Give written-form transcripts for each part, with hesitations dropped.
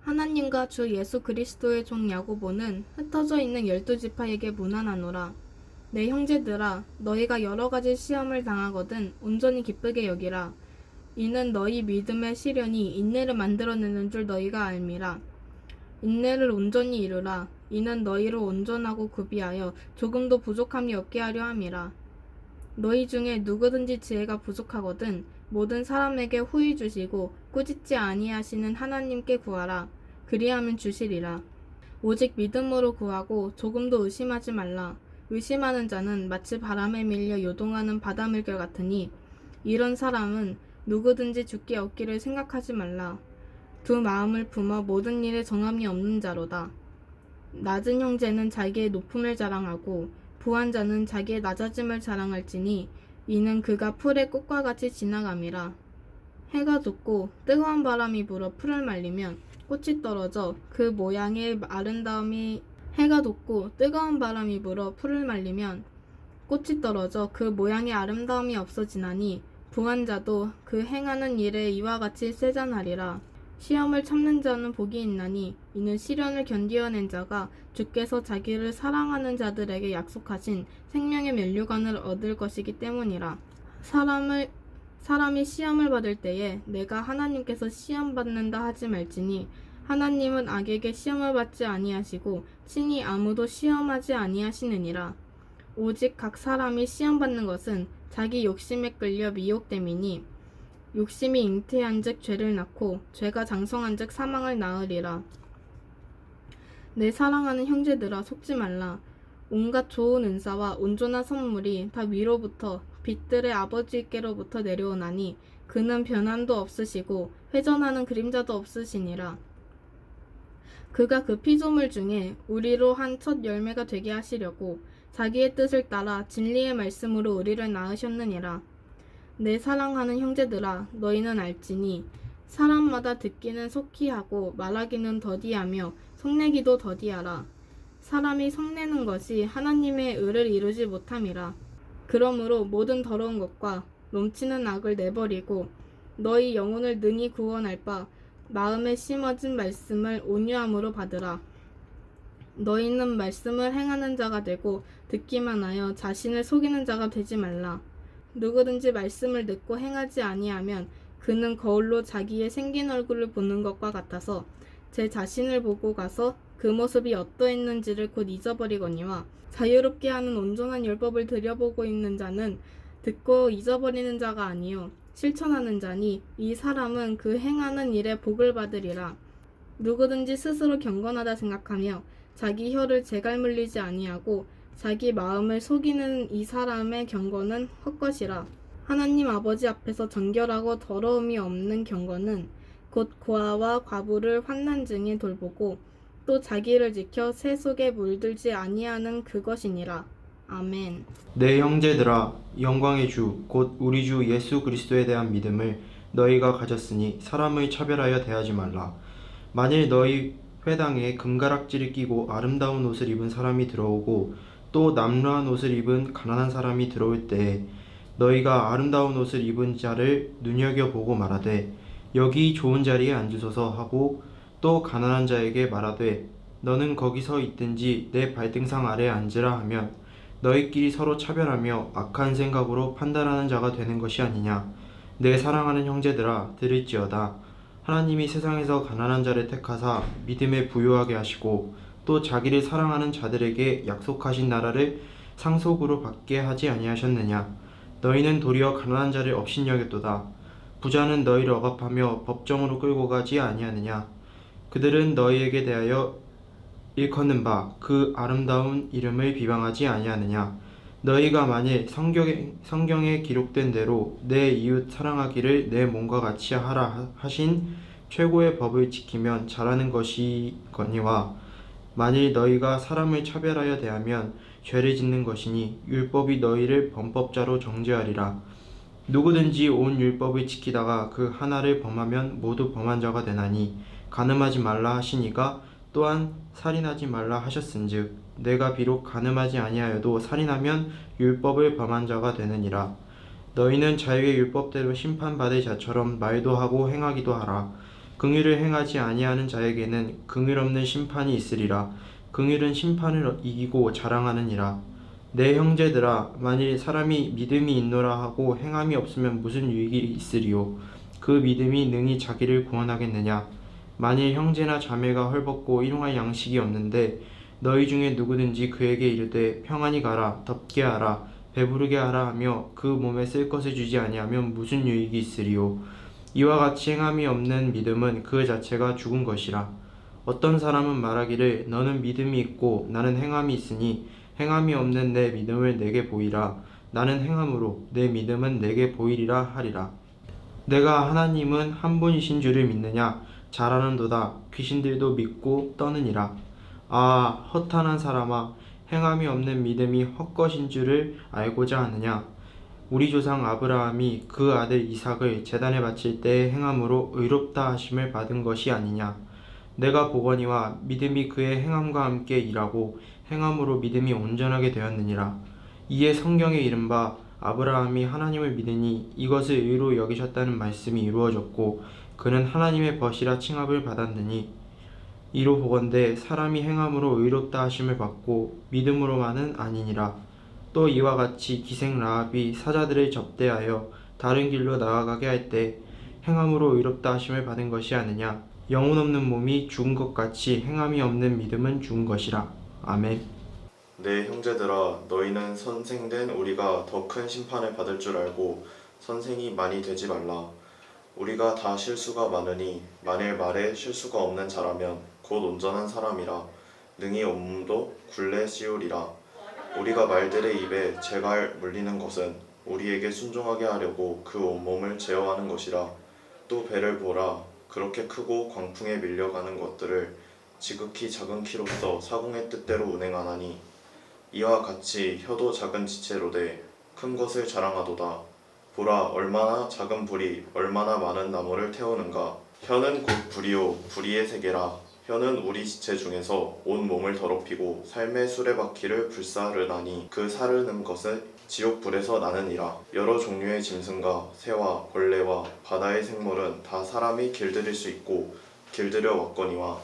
하나님과 주 예수 그리스도의 종 야고보는 흩어져 있는 12지파에게 문안하노라. 내 형제들아, 너희가 여러 가지 시험을 당하거든 온전히 기쁘게 여기라. 이는 너희 믿음의 시련이 인내를 만들어내는 줄 너희가 알미라. 인내를 온전히 이루라. 이는 너희를 온전하고 구비하여 조금도 부족함이 없게 하려 함이라. 너희 중에 누구든지 지혜가 부족하거든 모든 사람에게 후히 주시고 꾸짖지 아니하시는 하나님께 구하라. 그리하면 주시리라. 오직 믿음으로 구하고 조금도 의심하지 말라. 의심하는 자는 마치 바람에 밀려 요동하는 바닷물결 같으니 이런 사람은 누구든지 죽게 얻기를 생각하지 말라. 두 마음을 품어 모든 일에 정함이 없는 자로다. 낮은 형제는 자기의 높음을 자랑하고 부한 자는 자기의 낮아짐을 자랑할지니 이는 그가 풀의 꽃과 같이 지나감이라. 해가 돋고 뜨거운 바람이 불어 풀을 말리면 꽃이 떨어져 그 모양의 아름다움이 해가 돋고 뜨거운 바람이 불어 풀을 말리면 꽃이 떨어져 그 모양의 아름다움이 없어지나니 부한 자도 그 행하는 일에 이와 같이 세잔하리라. 시험을 참는 자는 복이 있나니 이는 시련을 견디어낸 자가 주께서 자기를 사랑하는 자들에게 약속하신 생명의 면류관을 얻을 것이기 때문이라. 사람이 시험을 받을 때에 내가 하나님께서 시험 받는다 하지 말지니 하나님은 악에게 시험을 받지 아니하시고 친히 아무도 시험하지 아니하시느니라. 오직 각 사람이 시험 받는 것은 자기 욕심에 끌려 미혹됨이니 욕심이 잉태한즉 죄를 낳고 죄가 장성한즉 사망을 낳으리라. 내 사랑하는 형제들아, 속지 말라. 온갖 좋은 은사와 온전한 선물이 다 위로부터 빛들의 아버지께로부터 내려오나니 그는 변함도 없으시고 회전하는 그림자도 없으시니라. 그가 그 피조물 중에 우리로 한 첫 열매가 되게 하시려고 자기의 뜻을 따라 진리의 말씀으로 우리를 낳으셨느니라. 내 사랑하는 형제들아, 너희는 알지니 사람마다 듣기는 속히 하고 말하기는 더디하며 성내기도 더디하라. 사람이 성내는 것이 하나님의 의를 이루지 못함이라. 그러므로 모든 더러운 것과 넘치는 악을 내버리고 너희 영혼을 능히 구원할 바 마음에 심어진 말씀을 온유함으로 받으라. 너희는 말씀을 행하는 자가 되고 듣기만 하여 자신을 속이는 자가 되지 말라. 누구든지 말씀을 듣고 행하지 아니하면 그는 거울로 자기의 생긴 얼굴을 보는 것과 같아서 제 자신을 보고 가서 그 모습이 어떠했는지를 곧 잊어버리거니와 자유롭게 하는 온전한 율법을 들여보고 있는 자는 듣고 잊어버리는 자가 아니요 실천하는 자니 이 사람은 그 행하는 일에 복을 받으리라. 누구든지 스스로 경건하다 생각하며 자기 혀를 재갈 물리지 아니하고 자기 마음을 속이는 이 사람의 경건은 헛것이라. 하나님 아버지 앞에서 정결하고 더러움이 없는 경건은 곧 고아와 과부를 환난 중에 돌보고 또 자기를 지켜 새 속에 물들지 아니하는 그것이니라. 아멘. 내 형제들아, 영광의 주 곧 우리 주 예수 그리스도에 대한 믿음을 너희가 가졌으니 사람의 차별하여 대하지 말라. 만일 너희 회당에 금가락지를 끼고 아름다운 옷을 입은 사람이 들어오고 또 남루한 옷을 입은 가난한 사람이 들어올 때에 너희가 아름다운 옷을 입은 자를 눈여겨보고 말하되 여기 좋은 자리에 앉으소서 하고 또 가난한 자에게 말하되 너는 거기 서 있든지 내 발등상 아래에 앉으라 하면 너희끼리 서로 차별하며 악한 생각으로 판단하는 자가 되는 것이 아니냐. 내 사랑하는 형제들아, 들을지어다. 하나님이 세상에서 가난한 자를 택하사 믿음에 부유하게 하시고 또 자기를 사랑하는 자들에게 약속하신 나라를 상속으로 받게 하지 아니하셨느냐. 너희는 도리어 가난한 자를 업신여겼도다. 부자는 너희를 억압하며 법정으로 끌고 가지 아니하느냐. 그들은 너희에게 대하여 일컫는 바 그 아름다운 이름을 비방하지 아니하느냐. 너희가 만일 성경에 기록된 대로 내 이웃 사랑하기를 내 몸과 같이 하라 하신 최고의 법을 지키면 잘하는 것이거니와 만일 너희가 사람을 차별하여 대하면 죄를 짓는 것이니 율법이 너희를 범법자로 정죄하리라. 누구든지 온 율법을 지키다가 그 하나를 범하면 모두 범한 자가 되나니 간음하지 말라 하시니가 또한 살인하지 말라 하셨은즉 내가 비록 간음하지 아니하여도 살인하면 율법을 범한 자가 되느니라. 너희는 자유의 율법대로 심판받을 자처럼 말도 하고 행하기도 하라. 긍휼을 행하지 아니하는 자에게는 긍휼 없는 심판이 있으리라. 긍휼은 심판을 이기고 자랑하느니라. 내 형제들아, 만일 사람이 믿음이 있노라 하고 행함이 없으면 무슨 유익이 있으리요? 그 믿음이 능히 자기를 구원하겠느냐? 만일 형제나 자매가 헐벗고 일용할 양식이 없는데 너희 중에 누구든지 그에게 이르되 평안히 가라, 덥게 하라, 배부르게 하라 하며 그 몸에 쓸 것을 주지 아니하면 무슨 유익이 있으리요? 이와 같이 행함이 없는 믿음은 그 자체가 죽은 것이라. 어떤 사람은 말하기를 너는 믿음이 있고 나는 행함이 있으니 행함이 없는 내 믿음을 내게 보이라. 나는 행함으로 내 믿음은 내게 보이리라 하리라. 내가 하나님은 한 분이신 줄을 믿느냐? 잘하는도다. 귀신들도 믿고 떠느니라. 아, 허탄한 사람아, 행함이 없는 믿음이 헛것인 줄을 알고자 하느냐? 우리 조상 아브라함이 그 아들 이삭을 제단에 바칠 때에 행함으로 의롭다 하심을 받은 것이 아니냐? 내가 보거니와 믿음이 그의 행함과 함께 일하고 행함으로 믿음이 온전하게 되었느니라. 이에 성경에 이른바 아브라함이 하나님을 믿으니 이것을 의로 여기셨다는 말씀이 이루어졌고 그는 하나님의 벗이라 칭함을 받았느니 이로 보건대 사람이 행함으로 의롭다 하심을 받고 믿음으로만은 아니니라. 또 이와 같이 기생 라합이 사자들을 접대하여 다른 길로 나아가게 할 때 행함으로 의롭다 하심을 받은 것이 아니냐. 영혼 없는 몸이 죽은 것 같이 행함이 없는 믿음은 죽은 것이라. 아멘. 내 형제들아, 너희는 선생된 우리가 더 큰 심판을 받을 줄 알고 선생이 많이 되지 말라. 우리가 다 실수가 많으니 만일 말에 실수가 없는 자라면 곧 온전한 사람이라 능히 온몸도 굴레 씌우리라. 우리가 말들의 입에 재갈 물리는 것은 우리에게 순종하게 하려고 그 온몸을 제어하는 것이라. 또 배를 보라. 그렇게 크고 광풍에 밀려가는 것들을 지극히 작은 키로서 사공의 뜻대로 운행하나니 이와 같이 혀도 작은 지체로되 큰 것을 자랑하도다. 보라, 얼마나 작은 불이 얼마나 많은 나무를 태우는가. 혀는 곧 불이요 불의의 세계라. 혀는 우리 지체 중에서 온 몸을 더럽히고 삶의 수레바퀴를 불사르나니 그 사르는 것은 지옥불에서 나느니라. 여러 종류의 짐승과 새와 벌레와 바다의 생물은 다 사람이 길들일 수 있고 길들여 왔거니와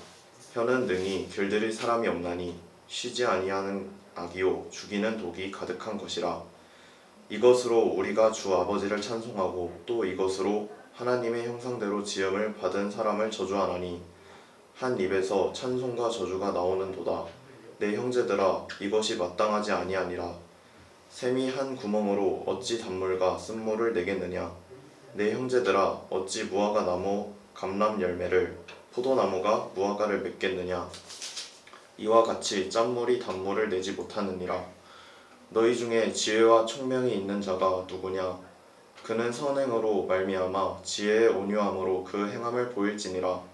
혀는 능히 길들일 사람이 없나니 쉬지 아니하는 악이요 죽이는 독이 가득한 것이라. 이것으로 우리가 주 아버지를 찬송하고 또 이것으로 하나님의 형상대로 지음을 받은 사람을 저주하나니 한 입에서 찬송과 저주가 나오는도다. 내 형제들아, 이것이 마땅하지 아니하니라. 샘이 한 구멍으로 어찌 단물과 쓴물을 내겠느냐. 내 형제들아, 어찌 무화과 나무 감람 열매를 포도나무가 무화과를 맺겠느냐. 이와 같이 짠물이 단물을 내지 못하느니라. 너희 중에 지혜와 총명이 있는 자가 누구냐. 그는 선행으로 말미암아 지혜의 온유함으로 그 행함을 보일지니라.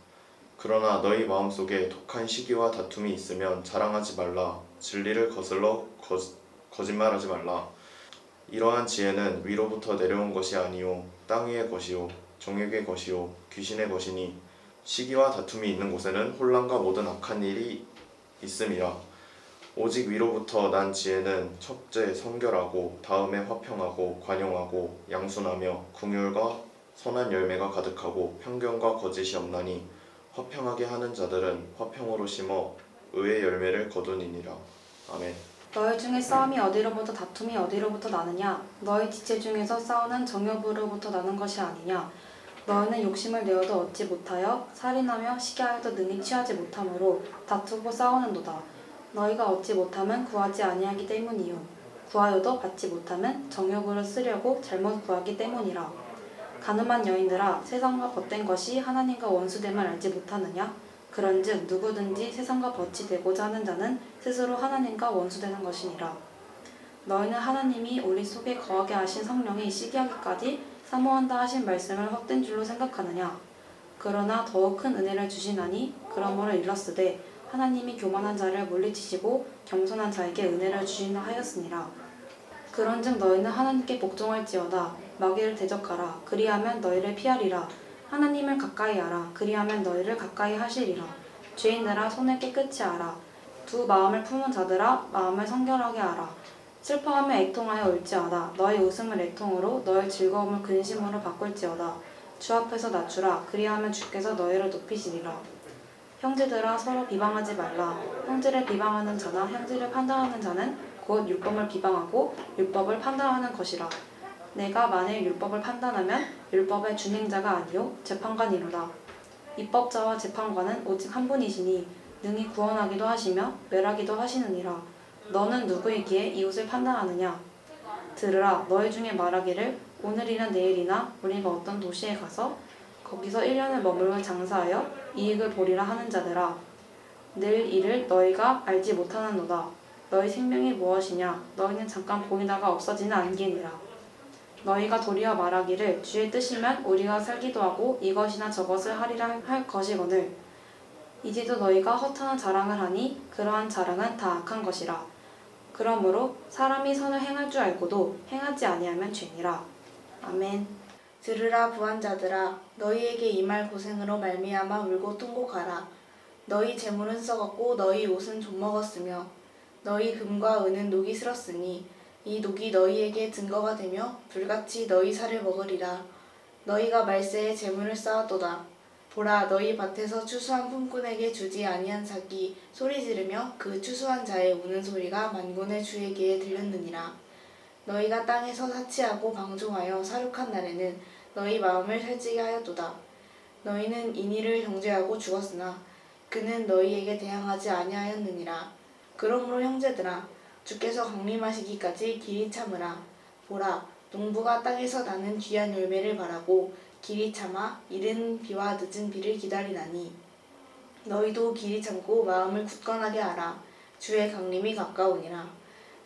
그러나 너희 마음속에 독한 시기와 다툼이 있으면 자랑하지 말라. 진리를 거슬러 거짓말하지 말라. 이러한 지혜는 위로부터 내려온 것이 아니요 땅 위의 것이요 정욕의 것이요 귀신의 것이니 시기와 다툼이 있는 곳에는 혼란과 모든 악한 일이 있음이라. 오직 위로부터 난 지혜는 첫째 성결하고 다음에 화평하고 관용하고 양순하며 긍휼과 선한 열매가 가득하고 편견과 거짓이 없나니 화평하게 하는 자들은 화평으로 심어 의의 열매를 거두니라. 아멘. 너희 중에 싸움이 어디로부터 다툼이 어디로부터 나느냐? 너희 지체 중에서 싸우는 정욕으로부터 나는 것이 아니냐? 너희는 욕심을 내어도 얻지 못하여 살인하며 시기하여도 능히 취하지 못하므로 다투고 싸우는도다. 너희가 얻지 못함은 구하지 아니하기 때문이요 구하여도 받지 못함은 정욕으로 쓰려고 잘못 구하기 때문이라. 가늠한 여인들아, 세상과 벗된 것이 하나님과 원수됨을 알지 못하느냐? 그런즉 누구든지 세상과 벗이 되고자 하는 자는 스스로 하나님과 원수되는 것이니라. 너희는 하나님이 우리 속에 거하게 하신 성령이 시기하기까지 사모한다 하신 말씀을 헛된 줄로 생각하느냐? 그러나 더욱 큰 은혜를 주시나니 그러므로 일렀으되 하나님이 교만한 자를 물리치시고 겸손한 자에게 은혜를 주시나 하였으니라. 그런즉 너희는 하나님께 복종할지어다. 마귀를 대적하라. 그리하면 너희를 피하리라. 하나님을 가까이 하라. 그리하면 너희를 가까이 하시리라. 죄인들아, 손을 깨끗이 하라. 두 마음을 품은 자들아, 마음을 성결하게 하라. 슬퍼하며 애통하여 울지어다. 너희 웃음을 애통으로 너희 즐거움을 근심으로 바꿀지어다. 주 앞에서 낮추라. 그리하면 주께서 너희를 높이시리라. 형제들아 서로 비방하지 말라. 형제를 비방하는 자나 형제를 판단하는 자는 곧 율법을 비방하고 율법을 판단하는 것이라. 내가 만일 율법을 판단하면 율법의 준행자가 아니요 재판관이로다. 입법자와 재판관은 오직 한 분이시니 능히 구원하기도 하시며 멸하기도 하시느니라. 너는 누구이기에 이웃을 판단하느냐? 들으라. 너희 중에 말하기를 오늘이나 내일이나 우리가 어떤 도시에 가서 거기서 1년을 머물며 장사하여 이익을 보리라 하는 자들아. 늘 이를 너희가 알지 못하는도다. 너희 생명이 무엇이냐? 너희는 잠깐 보이다가 없어지는 안개니라. 너희가 도리어 말하기를 주의 뜻이면 우리가 살기도 하고 이것이나 저것을 하리라 할 것이거늘 이제도 너희가 허탄한 자랑을 하니 그러한 자랑은 다 악한 것이라. 그러므로 사람이 선을 행할 줄 알고도 행하지 아니하면 죄니라. 아멘. 들으라 부한자들아 너희에게 임할 고생으로 말미암아 울고 통곡하라. 너희 재물은 썩었고 너희 옷은 좀먹었으며 너희 금과 은은 녹이 슬었으니 이 녹이 너희에게 증거가 되며 불같이 너희 살을 먹으리라. 너희가 말세에 재물을 쌓았도다. 보라 너희 밭에서 추수한 품꾼에게 주지 아니한 자기 소리 지르며 그 추수한 자의 우는 소리가 만군의 주에게 들렸느니라. 너희가 땅에서 사치하고 방종하여 사륙한 날에는 너희 마음을 살찌게 하였도다. 너희는 인이를 경죄하고 죽었으나 그는 너희에게 대항하지 아니하였느니라. 그러므로 형제들아 주께서 강림하시기까지 길이 참으라. 보라 농부가 땅에서 나는 귀한 열매를 바라고 길이 참아 이른 비와 늦은 비를 기다리나니 너희도 길이 참고 마음을 굳건하게 하라. 주의 강림이 가까우니라.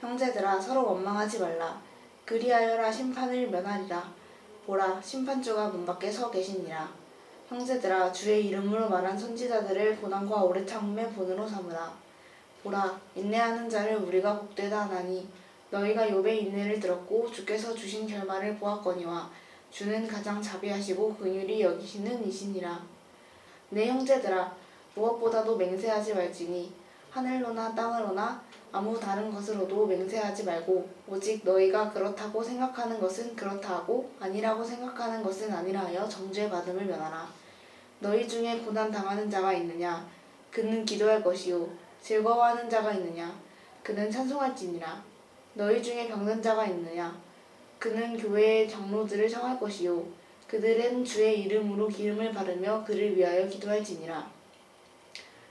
형제들아 서로 원망하지 말라. 그리하여라 심판을 면하리라. 보라 심판주가 문 밖에 서 계시니라. 형제들아 주의 이름으로 말한 선지자들을 고난과 오래 참음의 본으로 삼으라. 보라 인내하는 자를 우리가 복되다 하나니 너희가 욥의 인내를 들었고 주께서 주신 결말을 보았거니와 주는 가장 자비하시고 긍휼히 여기시는 이시니라. 내 형제들아 무엇보다도 맹세하지 말지니 하늘로나 땅으로나 아무 다른 것으로도 맹세하지 말고 오직 너희가 그렇다고 생각하는 것은 그렇다 하고 아니라고 생각하는 것은 아니라 하여 정죄받음을 면하라. 너희 중에 고난 당하는 자가 있느냐? 그는 기도할 것이요 즐거워하는 자가 있느냐? 그는 찬송할지니라. 너희 중에 병든 자가 있느냐? 그는 교회의 장로들을 청할 것이요 그들은 주의 이름으로 기름을 바르며 그를 위하여 기도할지니라.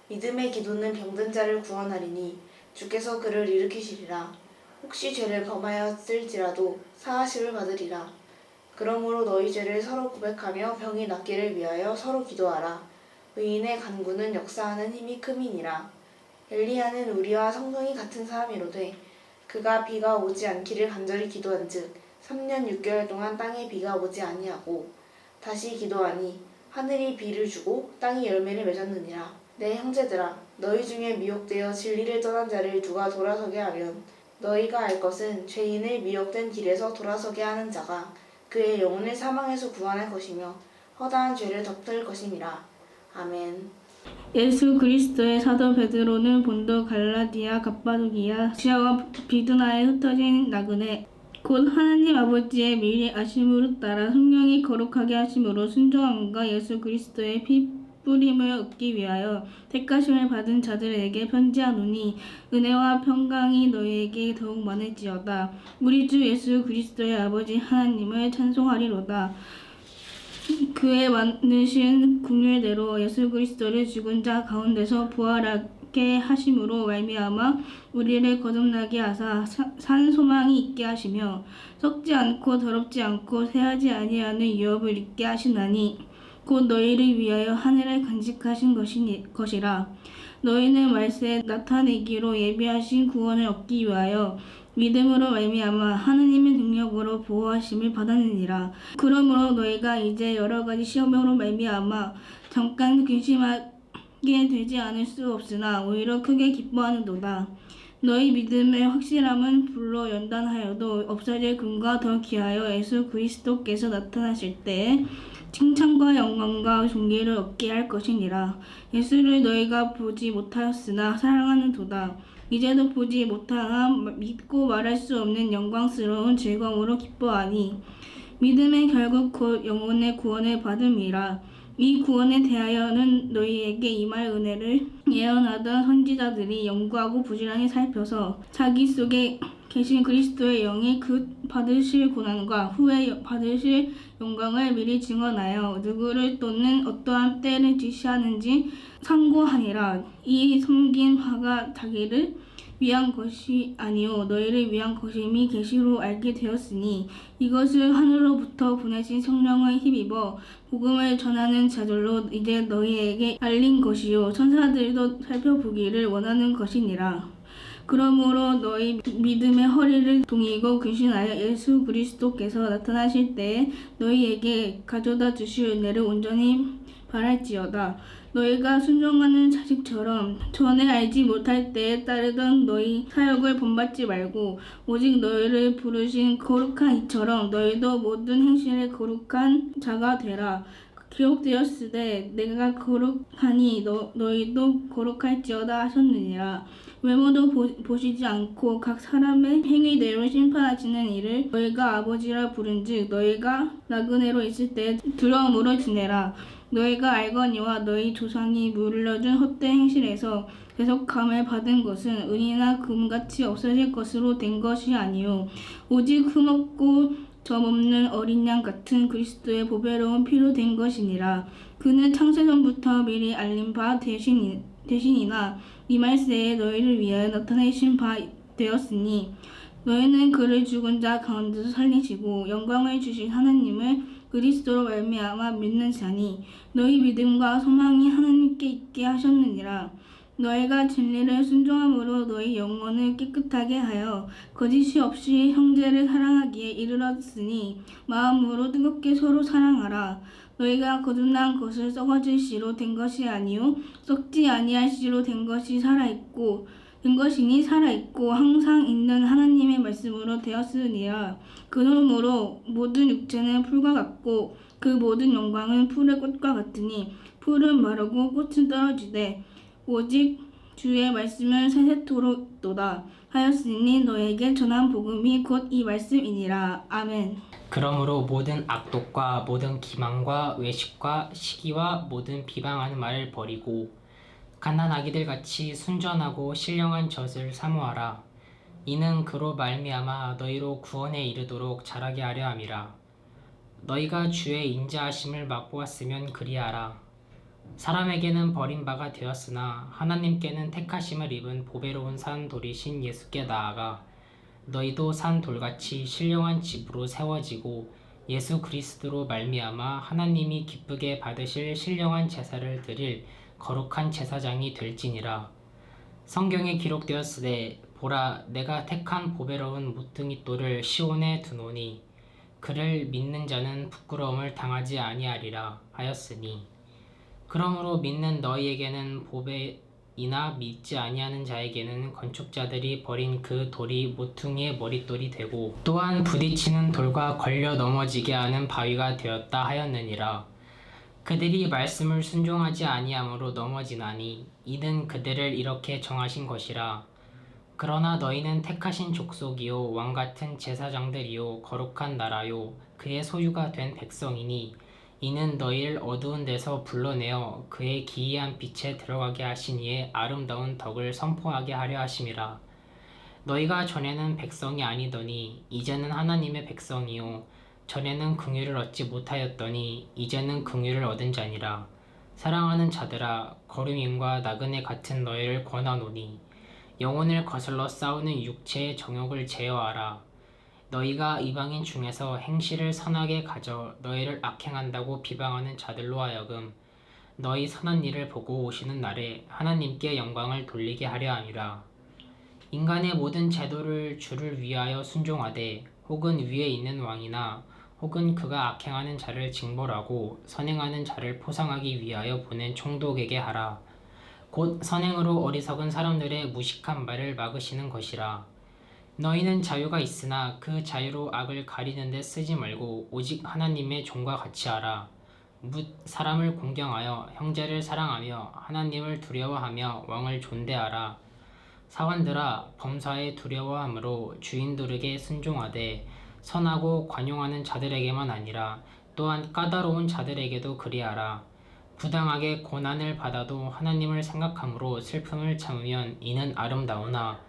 믿음의 기도는 병든 자를 구원하리니 주께서 그를 일으키시리라. 혹시 죄를 범하였을지라도 사하심을 받으리라. 그러므로 너희 죄를 서로 고백하며 병이 낫기를 위하여 서로 기도하라. 의인의 간구는 역사하는 힘이 큼이니라. 엘리야는 우리와 성성이 같은 사람이로되 그가 비가 오지 않기를 간절히 기도한즉 3년 6개월 동안 땅에 비가 오지 아니하고 다시 기도하니 하늘이 비를 주고 땅이 열매를 맺었느니라. 내 형제들아 너희 중에 미혹되어 진리를 떠난 자를 누가 돌아서게 하면 너희가 알 것은 죄인을 미혹된 길에서 돌아서게 하는 자가 그의 영혼을 사망에서 구원할 것이며 허다한 죄를 덮을 것임이라. 아멘. 예수 그리스도의 사도 베드로는 본도 갈라디아 갑바도기아 시아와 비두나에 흩어진 나그네 곧 하나님 아버지의 미리 아심으로 따라 성령이 거룩하게 하심으로 순종함과 예수 그리스도의 피 뿌림을 얻기 위하여 택하심을 받은 자들에게 편지하노니 은혜와 평강이 너희에게 더욱 많을지어다. 우리 주 예수 그리스도의 아버지 하나님을 찬송하리로다. 그의 많으신 긍휼대로 예수 그리스도를 죽은 자 가운데서 부활하게 하심으로 말미암아 우리를 거듭나게 하사 산 소망이 있게 하시며 썩지 않고 더럽지 않고 새하지 아니하는 유업을 있게 하시나니 곧 너희를 위하여 하늘에 간직하신 것이라. 너희는 말세에 나타내기로 예비하신 구원을 얻기 위하여 믿음으로 말미암아 하느님의 능력으로 보호하심을 받았느니라. 그러므로 너희가 이제 여러 가지 시험으로 말미암아 잠깐 근심하게 되지 않을 수 없으나 오히려 크게 기뻐하는도다. 너희 믿음의 확실함은 불로 연단하여도 없어질 금과 더 귀하여 예수 그리스도께서 나타나실 때에 칭찬과 영광과 존귀를 얻게 할 것이니라. 예수를 너희가 보지 못하였으나 사랑하는도다. 이제도 보지 못하나 믿고 말할 수 없는 영광스러운 즐거움으로 기뻐하니 믿음의 결국 곧 영혼의 구원을 받음이라. 이 구원에 대하여는 너희에게 임할 은혜를 예언하던 선지자들이 연구하고 부지런히 살펴서 자기 속에 계신 그리스도의 영이 그 받으실 고난과 후에 받으실 영광을 미리 증언하여 누구를 또는 어떠한 때를 지시하는지 상고하니라. 이 섬긴 바가 자기를 위한 것이 아니요 너희를 위한 것임이 계시로 알게 되었으니 이것을 하늘로부터 보내신 성령을 힘입어 복음을 전하는 자들로 이제 너희에게 알린 것이요 천사들도 살펴보기를 원하는 것이니라. 그러므로 너희 믿음의 허리를 동이고 근신하여 예수 그리스도께서 나타나실 때에 너희에게 가져다 주실 은혜를 온전히 바랄지어다. 너희가 순종하는 자식처럼 전에 알지 못할 때에 따르던 너희 사역을 본받지 말고 오직 너희를 부르신 거룩한 이처럼 너희도 모든 행실에 거룩한 자가 되라. 기록되었으되 내가 거룩하니 너희도 거룩할지어다 하셨느니라. 외모도 보시지 않고 각 사람의 행위대로 심판하시는 이를 너희가 아버지라 부른즉 너희가 나그네로 있을 때 두려움으로 지내라. 너희가 알거니와 너희 조상이 물려준 헛된 행실에서 대속함을 받은 것은 은이나 금같이 없어질 것으로 된 것이 아니요 오직 흠없고 점없는 어린 양 같은 그리스도의 보배로운 피로 된 것이니라. 그는 창세전부터 미리 알린 바 대신이나 이 말세에 너희를 위하여 나타내신 바 되었으니 너희는 그를 죽은 자 가운데서 살리시고 영광을 주신 하나님을 그리스도로 말미암아 믿는 자니 너희 믿음과 소망이 하나님께 있게 하셨느니라. 너희가 진리를 순종함으로 너희 영혼을 깨끗하게 하여 거짓이 없이 형제를 사랑하기에 이르렀으니 마음으로 뜨겁게 서로 사랑하라. 너희가 거듭난 것을 썩어질 씨로 된 것이 아니요 썩지 아니할 씨로 된 것이니 살아있고 항상 있는 하나님의 말씀으로 되었으니라. 그러므로 모든 육체는 풀과 같고 그 모든 영광은 풀의 꽃과 같으니 풀은 마르고 꽃은 떨어지되 오직 주의 말씀은 세세토록 있도다 하였으니 너에게 전한 복음이 곧 이 말씀이니라. 아멘. 그러므로 모든 악독과 모든 기망과 외식과 시기와 모든 비방하는 말을 버리고 갓난아기들 같이 순전하고 신령한 젖을 사모하라. 이는 그로 말미암아 너희로 구원에 이르도록 자라게 하려 함이라. 너희가 주의 인자하심을 맛보았으면 그리하라. 사람에게는 버림바가 되었으나 하나님께는 택하심을 입은 보배로운 산 돌이신 예수께 나아가 너희도 산 돌같이 신령한 집으로 세워지고 예수 그리스도로 말미암아 하나님이 기쁘게 받으실 신령한 제사를 드릴 거룩한 제사장이 될지니라. 성경에 기록되었으되 보라 내가 택한 보배로운 모퉁이 돌을 시온에 두노니 그를 믿는 자는 부끄러움을 당하지 아니하리라 하였으니 그러므로 믿는 너희에게는 보배이나 믿지 아니하는 자에게는 건축자들이 버린 그 돌이 모퉁이의 머릿돌이 되고 또한 부딪히는 돌과 걸려 넘어지게 하는 바위가 되었다 하였느니라. 그들이 말씀을 순종하지 아니함으로 넘어지나니 이는 그들을 이렇게 정하신 것이라. 그러나 너희는 택하신 족속이요 왕같은 제사장들이요 거룩한 나라요 그의 소유가 된 백성이니 이는 너희를 어두운 데서 불러내어 그의 기이한 빛에 들어가게 하신 이의 아름다운 덕을 선포하게 하려 하심이라. 너희가 전에는 백성이 아니더니 이제는 하나님의 백성이요 전에는 긍휼을 얻지 못하였더니 이제는 긍휼을 얻은 자니라. 사랑하는 자들아 거류민과 나그네 같은 너희를 권하노니 영혼을 거슬러 싸우는 육체의 정욕을 제어하라. 너희가 이방인 중에서 행실을 선하게 가져 너희를 악행한다고 비방하는 자들로 하여금 너희 선한 일을 보고 오시는 날에 하나님께 영광을 돌리게 하려 함이라. 인간의 모든 제도를 주를 위하여 순종하되 혹은 위에 있는 왕이나 혹은 그가 악행하는 자를 징벌하고 선행하는 자를 포상하기 위하여 보낸 총독에게 하라. 곧 선행으로 어리석은 사람들의 무식한 말을 막으시는 것이라. 너희는 자유가 있으나 그 자유로 악을 가리는 데 쓰지 말고 오직 하나님의 종과 같이 하라. 뭇 사람을 공경하여 형제를 사랑하며 하나님을 두려워하며 왕을 존대하라. 사관들아 범사에 두려워함으로 주인들에게 순종하되 선하고 관용하는 자들에게만 아니라 또한 까다로운 자들에게도 그리하라. 부당하게 고난을 받아도 하나님을 생각함으로 슬픔을 참으면 이는 아름다우나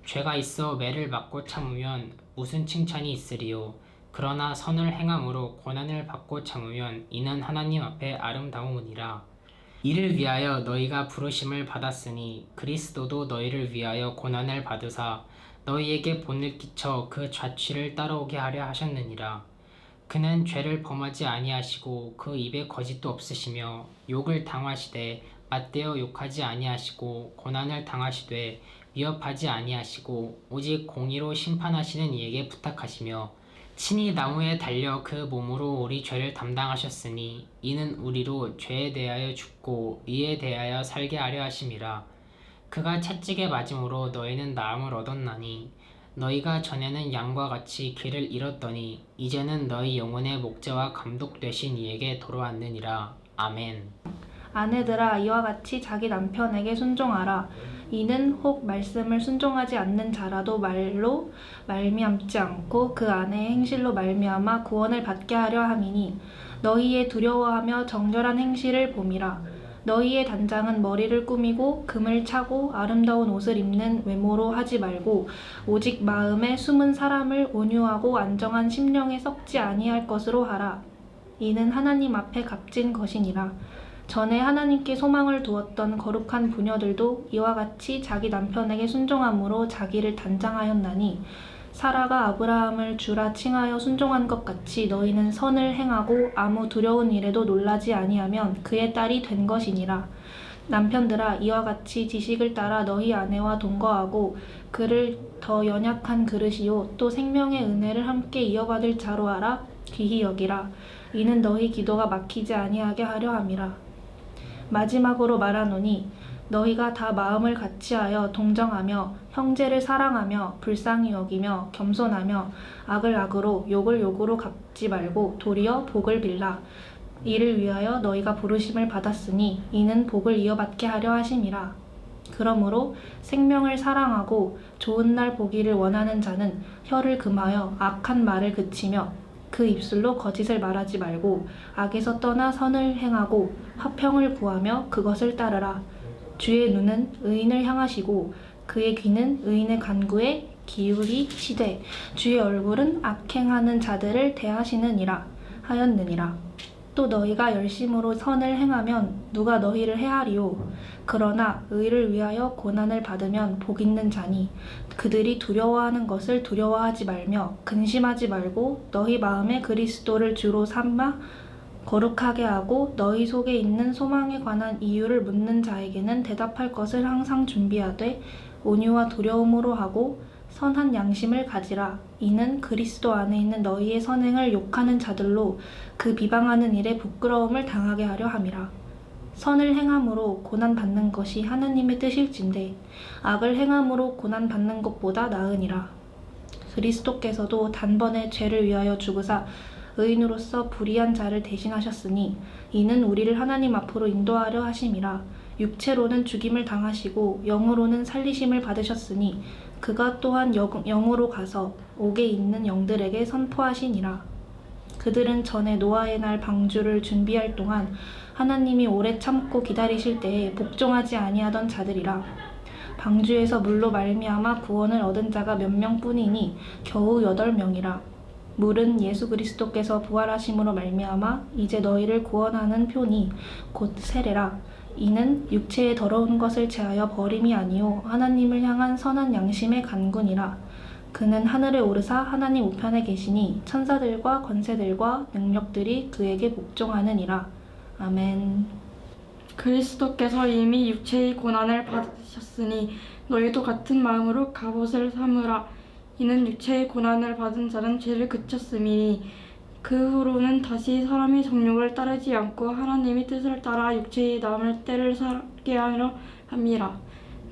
죄가 있어 매를 맞고 참으면 무슨 칭찬이 있으리요. 그러나 선을 행함으로 고난을 받고 참으면 이는 하나님 앞에 아름다움이니라. 이를 위하여 너희가 부르심을 받았으니 그리스도도 너희를 위하여 고난을 받으사 너희에게 본을 끼쳐 그 좌취를 따라오게 하려 하셨느니라. 그는 죄를 범하지 아니하시고 그 입에 거짓도 없으시며 욕을 당하시되 맞대어 욕하지 아니하시고 고난을 당하시되 위협하지 아니하시고 오직 공의로 심판하시는 이에게 부탁하시며 친히 나무에 달려 그 몸으로 우리 죄를 담당하셨으니 이는 우리로 죄에 대하여 죽고 의에 대하여 살게 하려 하심이라. 그가 채찍에 맞음으로 너희는 나음을 얻었나니 너희가 전에는 양과 같이 길을 잃었더니 이제는 너희 영혼의 목자와 감독 되신 이에게 돌아왔느니라. 아멘. 아내들아 이와 같이 자기 남편에게 순종하라. 이는 혹 말씀을 순종하지 않는 자라도 말로 말미암지 않고 그 아내의 행실로 말미암아 구원을 받게 하려 함이니 너희의 두려워하며 정결한 행실을 봄이라. 너희의 단장은 머리를 꾸미고 금을 차고 아름다운 옷을 입는 외모로 하지 말고 오직 마음에 숨은 사람을 온유하고 안정한 심령에 썩지 아니할 것으로 하라. 이는 하나님 앞에 값진 것이니라. 전에 하나님께 소망을 두었던 거룩한 부녀들도 이와 같이 자기 남편에게 순종함으로 자기를 단장하였나니 사라가 아브라함을 주라 칭하여 순종한 것 같이 너희는 선을 행하고 아무 두려운 일에도 놀라지 아니하면 그의 딸이 된 것이니라. 남편들아 이와 같이 지식을 따라 너희 아내와 동거하고 그를 더 연약한 그릇이요 또 생명의 은혜를 함께 이어받을 자로 알아 귀히 여기라. 이는 너희 기도가 막히지 아니하게 하려 함이라. 마지막으로 말하노니 너희가 다 마음을 같이하여 동정하며 형제를 사랑하며 불쌍히 여기며 겸손하며 악을 악으로 욕을 욕으로 갚지 말고 도리어 복을 빌라. 이를 위하여 너희가 부르심을 받았으니 이는 복을 이어받게 하려 하심이라. 그러므로 생명을 사랑하고 좋은 날 보기를 원하는 자는 혀를 금하여 악한 말을 그치며 그 입술로 거짓을 말하지 말고 악에서 떠나 선을 행하고 화평을 구하며 그것을 따르라. 주의 눈은 의인을 향하시고 그의 귀는 의인의 간구에 기울이시되 주의 얼굴은 악행하는 자들을 대하시느니라 하였느니라. 또 너희가 열심으로 선을 행하면 누가 너희를 해하리요. 그러나 의를 위하여 고난을 받으면 복 있는 자니 그들이 두려워하는 것을 두려워하지 말며 근심하지 말고 너희 마음에 그리스도를 주로 삼아 거룩하게 하고 너희 속에 있는 소망에 관한 이유를 묻는 자에게는 대답할 것을 항상 준비하되 온유와 두려움으로 하고 선한 양심을 가지라. 이는 그리스도 안에 있는 너희의 선행을 욕하는 자들로 그 비방하는 일에 부끄러움을 당하게 하려 함이라. 선을 행함으로 고난받는 것이 하나님의 뜻일진데 악을 행함으로 고난받는 것보다 나으니라. 그리스도께서도 단번에 죄를 위하여 죽으사 의인으로서 불의한 자를 대신하셨으니 이는 우리를 하나님 앞으로 인도하려 하심이라. 육체로는 죽임을 당하시고 영으로는 살리심을 받으셨으니 그가 또한 영으로 가서 옥에 있는 영들에게 선포하시니라. 그들은 전에 노아의 날 방주를 준비할 동안 하나님이 오래 참고 기다리실 때에 복종하지 아니하던 자들이라. 방주에서 물로 말미암아 구원을 얻은 자가 몇 명뿐이니 겨우 8명이라. 물은 예수 그리스도께서 부활하심으로 말미암아 이제 너희를 구원하는 표니 곧 세례라. 이는 육체의 더러운 것을 제하여 버림이 아니요 하나님을 향한 선한 양심의 간군이라. 그는 하늘에 오르사 하나님 우편에 계시니 천사들과 권세들과 능력들이 그에게 복종하느니라. 아멘. 그리스도께서 이미 육체의 고난을 받으셨으니 너희도 같은 마음으로 갑옷을 삼으라. 이는 육체의 고난을 받은 자는 죄를 그쳤음이니 그 후로는 다시 사람의 정욕을 따르지 않고 하나님의 뜻을 따라 육체의 남을 때를 살게 하려 함이라.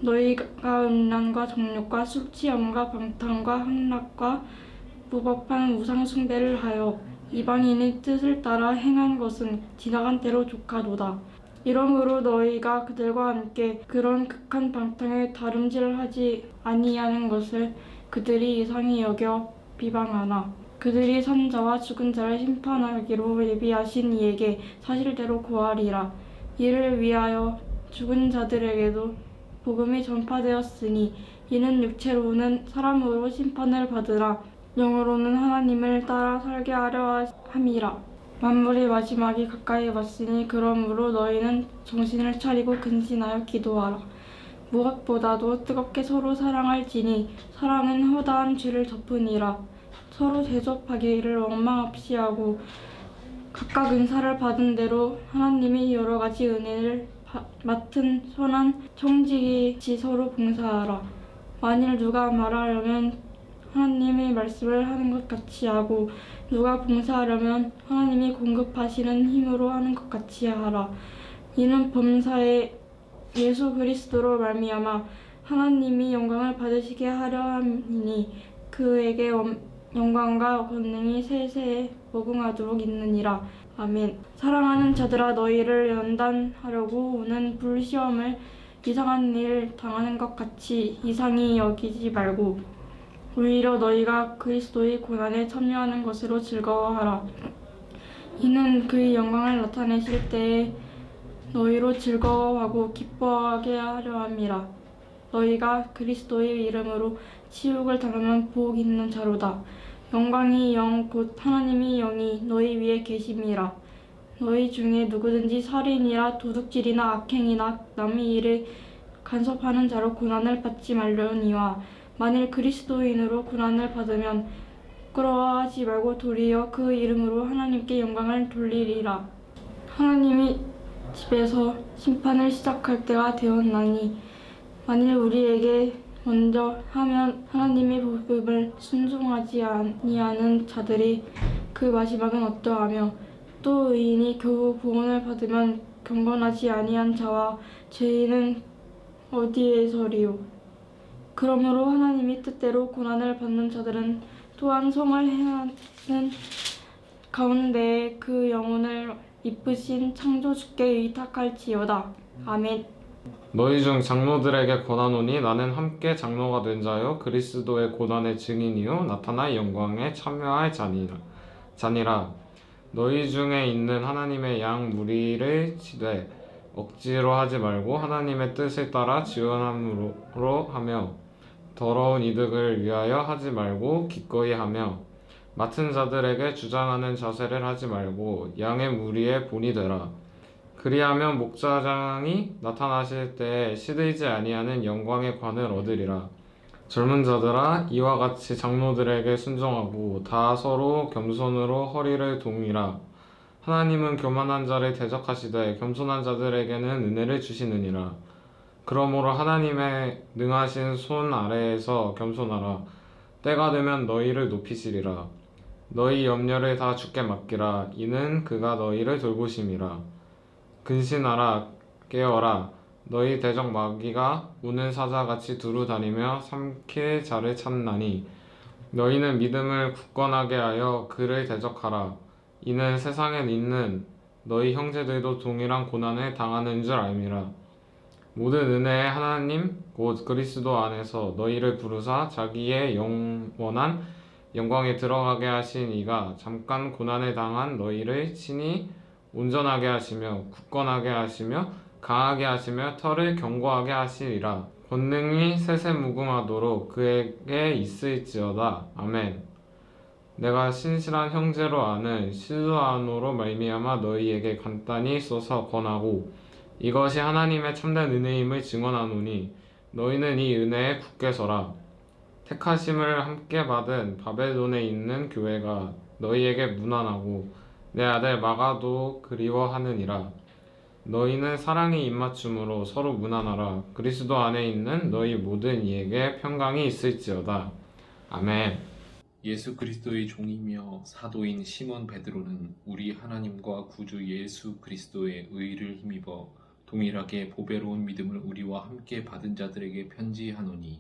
너희가 음란과 정욕과 술취함과 방탕과 함락과 무법한 우상 숭배를 하여 이방인의 뜻을 따라 행한 것은 지나간 때로 족하도다. 이러므로 너희가 그들과 함께 그런 극한 방탕에 다름질하지 아니하는 것을 그들이 이상히 여겨 비방하나 그들이 산 자와 죽은 자를 심판하기로 예비하신 이에게 사실대로 고하리라. 이를 위하여 죽은 자들에게도 복음이 전파되었으니 이는 육체로는 사람으로 심판을 받으나 영으로는 하나님을 따라 살게 하려 함이라. 만물의 마지막이 가까이 왔으니 그러므로 너희는 정신을 차리고 근신하여 기도하라. 무엇보다도 뜨겁게 서로 사랑할지니 사랑은 허다한 죄를 덮으니라. 서로 대접하기를 원망 없이 하고 각각 은사를 받은 대로 하나님이 여러 가지 은혜를 맡은 선한 청지기같이 서로 봉사하라. 만일 누가 말하려면 하나님의 말씀을 하는 것 같이 하고 누가 봉사하려면 하나님이 공급하시는 힘으로 하는 것 같이 하라. 이는 범사에 예수 그리스도로 말미암아 하나님이 영광을 받으시게 하려 함이니 그에게 영광과 권능이 세세에 무궁하도록 있느니라. 아멘. 사랑하는 자들아, 너희를 연단하려고 오는 불시험을 이상한 일 당하는 것 같이 이상히 여기지 말고 오히려 너희가 그리스도의 고난에 참여하는 것으로 즐거워하라. 이는 그의 영광을 나타내실 때에 너희로 즐거워하고 기뻐하게 하려 함이라. 너희가 그리스도의 이름으로 치욕을 당하면 복 있는 자로다. 영광이 영 곧 하나님이 영이 너희 위에 계심이라. 너희 중에 누구든지 살인이나 도둑질이나 악행이나 남의 일을 간섭하는 자로 고난을 받지 말려니와 만일 그리스도인으로 고난을 받으면 부끄러워하지 말고 도리어 그 이름으로 하나님께 영광을 돌리리라. 하나님이 집에서 심판을 시작할 때가 되었나니 만일 우리에게 먼저 하면 하나님의 복음을 순종하지 아니하는 자들이 그 마지막은 어떠하며 또 의인이 겨우 구원을 받으면 경건하지 아니한 자와 죄인은 어디에서리요. 그러므로 하나님이 뜻대로 고난을 받는 자들은 또한 성을 행하는 가운데에 그 영혼을 이쁘신 창조주께 의탁할지어다. 아멘. 너희 중 장로들에게 권하노니 나는 함께 장로가 된 자요 그리스도의 고난의 증인이요 나타날 영광에 참여할 자니라. 너희 중에 있는 하나님의 양 무리를 치되 억지로 하지 말고 하나님의 뜻을 따라 지원함으로 하며 더러운 이득을 위하여 하지 말고 기꺼이 하며 맡은 자들에게 주장하는 자세를 하지 말고 양의 무리의 본이 되라. 그리하면 목자장이 나타나실 때에 시들지 아니하는 영광의 관을 얻으리라. 젊은 자들아, 이와 같이 장로들에게 순종하고 다 서로 겸손으로 허리를 동이라. 하나님은 교만한 자를 대적하시되 겸손한 자들에게는 은혜를 주시느니라. 그러므로 하나님의 능하신 손 아래에서 겸손하라. 때가 되면 너희를 높이시리라. 너희 염려를 다 주께 맡기라. 이는 그가 너희를 돌보심이라. 근신하라. 깨어라. 너희 대적 마귀가 우는 사자같이 두루 다니며 삼킬 자를 찾나니 너희는 믿음을 굳건하게 하여 그를 대적하라. 이는 세상에 있는 너희 형제들도 동일한 고난을 당하는 줄 알미라. 모든 은혜의 하나님 곧 그리스도 안에서 너희를 부르사 자기의 영원한 영광에 들어가게 하신 이가 잠깐 고난을 당한 너희를 친히 온전하게 하시며 굳건하게 하시며 강하게 하시며 털을 견고하게 하시리라. 권능이 세세무궁하도록 그에게 있을지어다. 아멘. 내가 신실한 형제로 아는 실루아노로 말미암아 너희에게 간단히 써서 권하고 이것이 하나님의 참된 은혜임을 증언하노니 너희는 이 은혜에 굳게 서라. 택하심을 함께 받은 바벨론에 있는 교회가 너희에게 문안하고 내 아들 마가도 그리워하느니라. 너희는 사랑의 입맞춤으로 서로 문안하라. 그리스도 안에 있는 너희 모든 이에게 평강이 있을지어다. 아멘. 예수 그리스도의 종이며 사도인 시몬 베드로는 우리 하나님과 구주 예수 그리스도의 의를 힘입어 동일하게 보배로운 믿음을 우리와 함께 받은 자들에게 편지하노니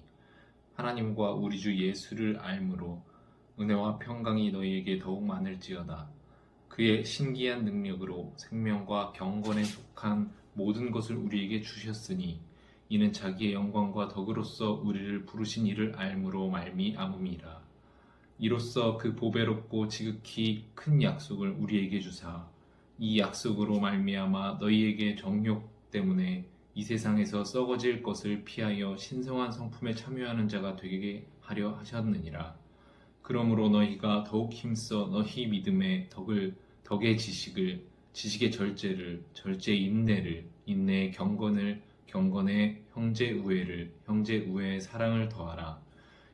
하나님과 우리 주 예수를 알므로 은혜와 평강이 너희에게 더욱 많을지어다. 그의 신기한 능력으로 생명과 경건에 속한 모든 것을 우리에게 주셨으니 이는 자기의 영광과 덕으로서 우리를 부르신 이를 알므로 말미암음이라. 이로써 그 보배롭고 지극히 큰 약속을 우리에게 주사 이 약속으로 말미암아 너희에게 정욕 때문에 이 세상에서 썩어질 것을 피하여 신성한 성품에 참여하는 자가 되게 하려 하셨느니라. 그러므로 너희가 더욱 힘써 너희 믿음의 덕의 지식을, 지식의 절제를, 절제의 인내를, 인내의 경건을, 경건의 형제 우애를, 형제 우애의 사랑을 더하라.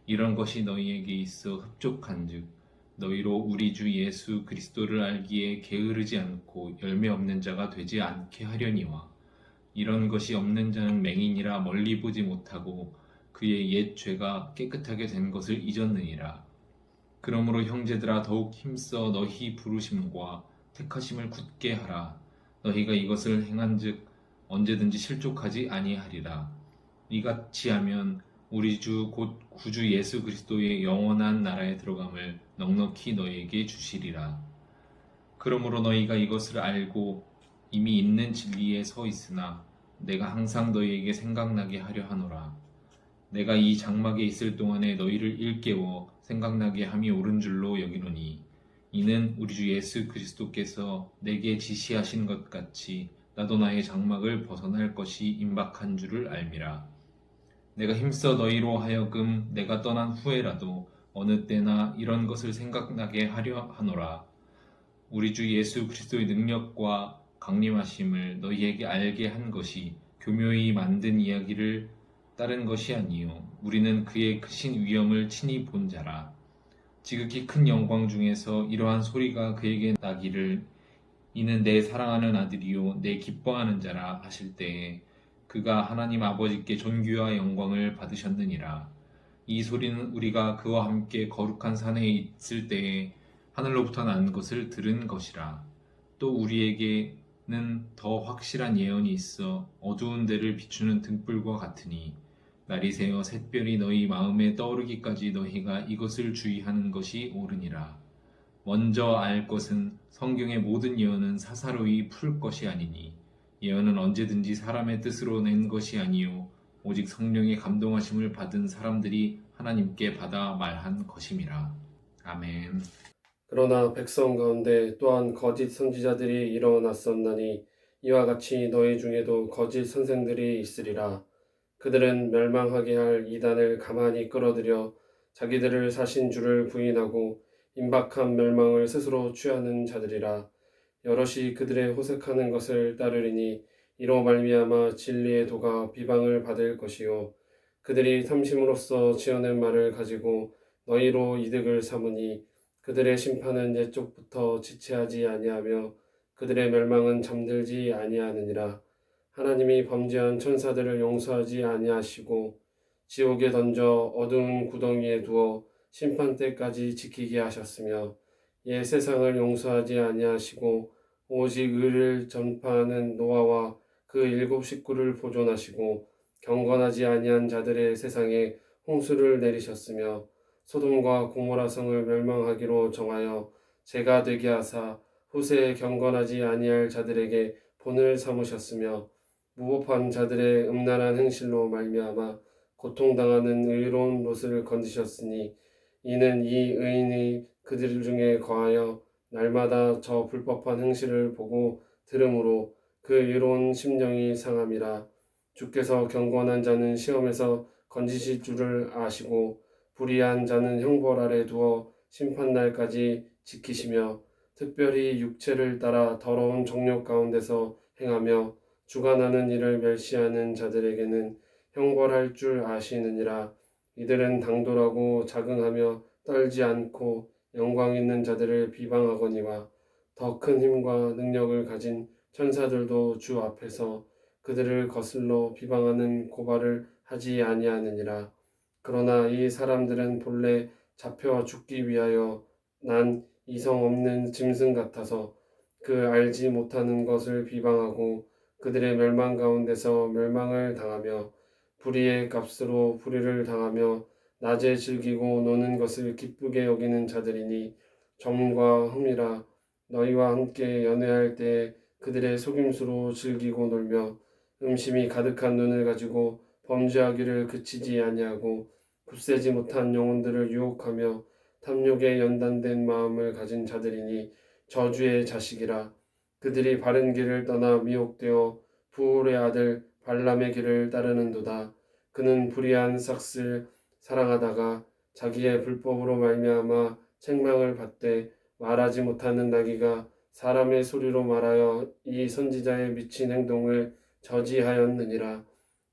이런 것이 너희에게 있어 흡족한즉 너희로 우리 주 예수 그리스도를 알기에 게으르지 않고 열매 없는 자가 되지 않게 하려니와 이런 것이 없는 자는 맹인이라 멀리 보지 못하고 그의 옛 죄가 깨끗하게 된 것을 잊었느니라. 그러므로 형제들아 더욱 힘써 너희 부르심과 택하심을 굳게 하라. 너희가 이것을 행한즉 언제든지 실족하지 아니하리라. 이같이 하면 우리 주 곧 구주 예수 그리스도의 영원한 나라에 들어감을 넉넉히 너희에게 주시리라. 그러므로 너희가 이것을 알고 이미 있는 진리에 서 있으나 내가 항상 너희에게 생각나게 하려 하노라. 내가 이 장막에 있을 동안에 너희를 일깨워 생각나게 함이 옳은 줄로 여기노니 이는 우리 주 예수 그리스도께서 내게 지시하신 것 같이 나도 나의 장막을 벗어날 것이 임박한 줄을 알미라. 내가 힘써 너희로 하여금 내가 떠난 후에라도 어느 때나 이런 것을 생각나게 하려 하노라. 우리 주 예수 그리스도의 능력과 강림하심을 너희에게 알게 한 것이 교묘히 만든 이야기를 따른 것이 아니요 우리는 그의 크신 위엄을 친히 본 자라. 지극히 큰 영광 중에서 이러한 소리가 그에게 나기를 이는 내 사랑하는 아들이요 내 기뻐하는 자라 하실 때에 그가 하나님 아버지께 존귀와 영광을 받으셨느니라. 이 소리는 우리가 그와 함께 거룩한 산에 있을 때에 하늘로부터 난 것을 들은 것이라. 또 우리에게는 더 확실한 예언이 있어 어두운 데를 비추는 등불과 같으니 날이 새어 샛별이 너희 마음에 떠오르기까지 너희가 이것을 주의하는 것이 옳으니라. 먼저 알 것은 성경의 모든 예언은 사사로이 풀 것이 아니니 예언은 언제든지 사람의 뜻으로 낸 것이 아니요 오직 성령의 감동하심을 받은 사람들이 하나님께 받아 말한 것임이라. 아멘. 그러나 백성 가운데 또한 거짓 선지자들이 일어났었나니 이와 같이 너희 중에도 거짓 선생들이 있으리라. 그들은 멸망하게 할 이단을 가만히 끌어들여 자기들을 사신 주를 부인하고 임박한 멸망을 스스로 취하는 자들이라. 여럿이 그들의 호색하는 것을 따르리니 이로 말미암아 진리의 도가 비방을 받을 것이요 그들이 탐심으로써 지어낸 말을 가지고 너희로 이득을 삼으니 그들의 심판은 옛적부터 지체하지 아니하며 그들의 멸망은 잠들지 아니하느니라. 하나님이 범죄한 천사들을 용서하지 아니하시고 지옥에 던져 어두운 구덩이에 두어 심판 때까지 지키게 하셨으며 옛 세상을 용서하지 아니하시고 오직 의를 전파하는 노아와 그 7 식구를 보존하시고 경건하지 아니한 자들의 세상에 홍수를 내리셨으며 소돔과 고모라 성을 멸망하기로 정하여 죄가 되게 하사 후세에 경건하지 아니할 자들에게 본을 삼으셨으며 무법한 자들의 음란한 행실로 말미암아 고통당하는 의로운 롯을 건지셨으니 이는 이 의인이 그들 중에 거하여 날마다 저 불법한 행실을 보고 들음으로 그 의로운 심령이 상함이라. 주께서 경건한 자는 시험에서 건지실 줄을 아시고 불의한 자는 형벌 아래 두어 심판날까지 지키시며 특별히 육체를 따라 더러운 정욕 가운데서 행하며 주관하는 일을 멸시하는 자들에게는 형벌할 줄 아시느니라. 이들은 당돌하고 자긍하며 떨지 않고 영광 있는 자들을 비방하거니와 더 큰 힘과 능력을 가진 천사들도 주 앞에서 그들을 거슬러 비방하는 고발을 하지 아니하느니라. 그러나 이 사람들은 본래 잡혀 죽기 위하여 난 이성 없는 짐승 같아서 그 알지 못하는 것을 비방하고 그들의 멸망 가운데서 멸망을 당하며 불의의 값으로 불의를 당하며 낮에 즐기고 노는 것을 기쁘게 여기는 자들이니 점과 흠이라. 너희와 함께 연애할 때에 그들의 속임수로 즐기고 놀며 음심이 가득한 눈을 가지고 범죄하기를 그치지 아니하고 굳세지 못한 영혼들을 유혹하며 탐욕에 연단된 마음을 가진 자들이니 저주의 자식이라. 그들이 바른 길을 떠나 미혹되어 부올의 아들 발람의 길을 따르는도다. 그는 불의한 삭슬 사랑하다가 자기의 불법으로 말미암아 책망을 받되 말하지 못하는 나귀가 사람의 소리로 말하여 이 선지자의 미친 행동을 저지하였느니라.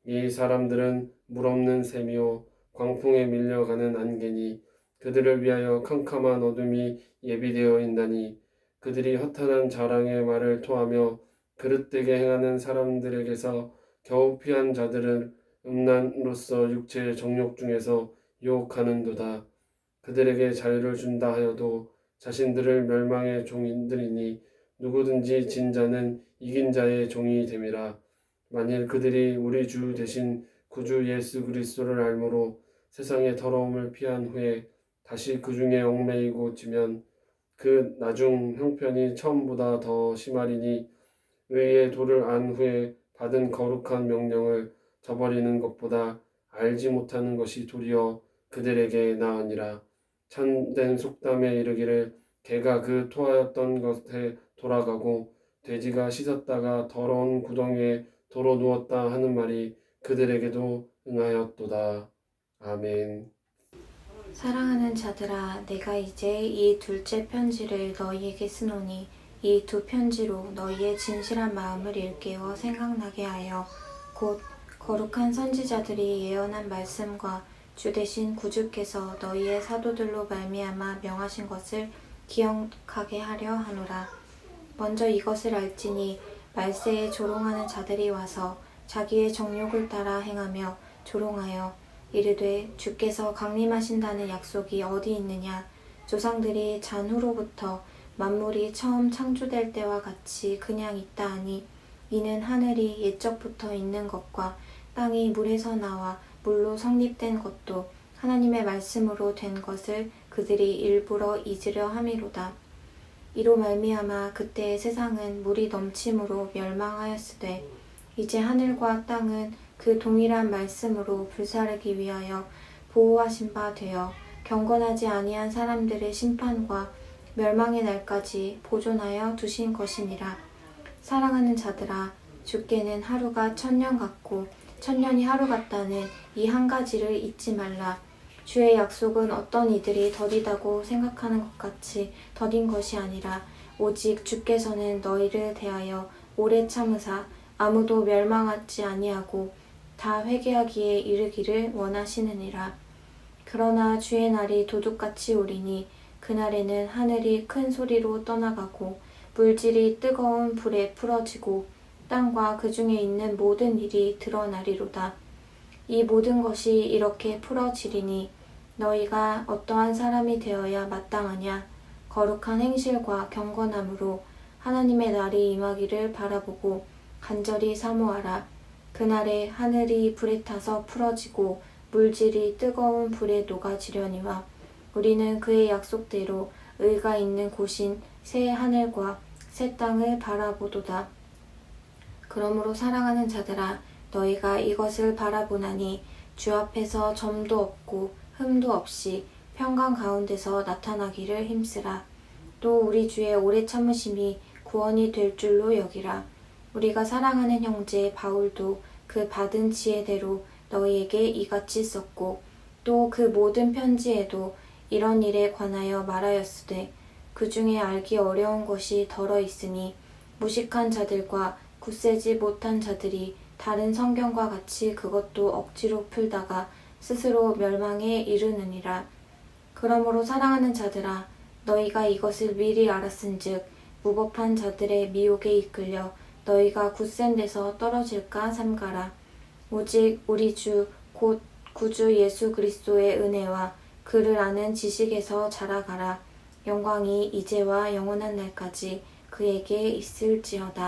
이 사람들은 물 없는 샘이요 광풍에 밀려가는 안개니 그들을 위하여 캄캄한 어둠이 예비되어 있나니 그들이 허탄한 자랑의 말을 토하며 그릇되게 행하는 사람들에게서 겨우 피한 자들은 음란으로서 육체의 정욕 중에서 유혹하는도다. 그들에게 자유를 준다 하여도 자신들을 멸망의 종인들이니 누구든지 진 자는 이긴 자의 종이 됨이라. 만일 그들이 우리 주 대신 구주 예수 그리스도를 알므로 세상의 더러움을 피한 후에 다시 그 중에 얽매이고 지면 그 나중 형편이 처음보다 더 심하리니 의의 도를 안 후에 받은 거룩한 명령을 저버리는 것보다 알지 못하는 것이 도리어 그들에게 나으니라. 참된 속담에 이르기를 개가 그 토하였던 것에 돌아가고 돼지가 씻었다가 더러운 구덩이에 도로 누웠다 하는 말이 그들에게도 응하였도다. 아멘. 사랑하는 자들아, 내가 이제 이 둘째 편지를 너희에게 쓰노니 이 두 편지로 너희의 진실한 마음을 일깨워 생각나게 하여 곧 거룩한 선지자들이 예언한 말씀과 주 대신 구주께서 너희의 사도들로 말미암아 명하신 것을 기억하게 하려 하노라. 먼저 이것을 알지니 말세에 조롱하는 자들이 와서 자기의 정욕을 따라 행하며 조롱하여 이르되 주께서 강림하신다는 약속이 어디 있느냐. 조상들이 잔후로부터 만물이 처음 창조될 때와 같이 그냥 있다 하니 이는 하늘이 옛적부터 있는 것과 땅이 물에서 나와 물로 성립된 것도 하나님의 말씀으로 된 것을 그들이 일부러 잊으려 함이로다. 이로 말미암아 그때의 세상은 물이 넘침으로 멸망하였으되 이제 하늘과 땅은 그 동일한 말씀으로 불사르기 위하여 보호하신 바 되어 경건하지 아니한 사람들의 심판과 멸망의 날까지 보존하여 두신 것이니라. 사랑하는 자들아, 주께는 하루가 1000년 같고 1000년이 하루 같다는 이 한 가지를 잊지 말라. 주의 약속은 어떤 이들이 더디다고 생각하는 것 같이 더딘 것이 아니라 오직 주께서는 너희를 대하여 오래 참으사 아무도 멸망하지 아니하고 다 회개하기에 이르기를 원하시느니라. 그러나 주의 날이 도둑같이 오리니 그날에는 하늘이 큰 소리로 떠나가고 물질이 뜨거운 불에 풀어지고 땅과 그 중에 있는 모든 일이 드러나리로다. 이 모든 것이 이렇게 풀어지리니 너희가 어떠한 사람이 되어야 마땅하냐. 거룩한 행실과 경건함으로 하나님의 날이 임하기를 바라보고 간절히 사모하라. 그날에 하늘이 불에 타서 풀어지고 물질이 뜨거운 불에 녹아지려니와 우리는 그의 약속대로 의가 있는 곳인 새 하늘과 새 땅을 바라보도다. 그러므로 사랑하는 자들아, 너희가 이것을 바라보나니 주 앞에서 점도 없고 흠도 없이 평강 가운데서 나타나기를 힘쓰라. 또 우리 주의 오래 참으심이 구원이 될 줄로 여기라. 우리가 사랑하는 형제 바울도 그 받은 지혜대로 너희에게 이같이 썼고 또 그 모든 편지에도 이런 일에 관하여 말하였으되 그 중에 알기 어려운 것이 덜어 있으니 무식한 자들과 굳세지 못한 자들이 다른 성경과 같이 그것도 억지로 풀다가 스스로 멸망에 이르느니라. 그러므로 사랑하는 자들아, 너희가 이것을 미리 알았은즉 무법한 자들의 미혹에 이끌려 너희가 굳센 데서 떨어질까 삼가라. 오직 우리 주 곧 구주 예수 그리스도의 은혜와 그를 아는 지식에서 자라가라. 영광이 이제와 영원한 날까지 그에게 있을지어다.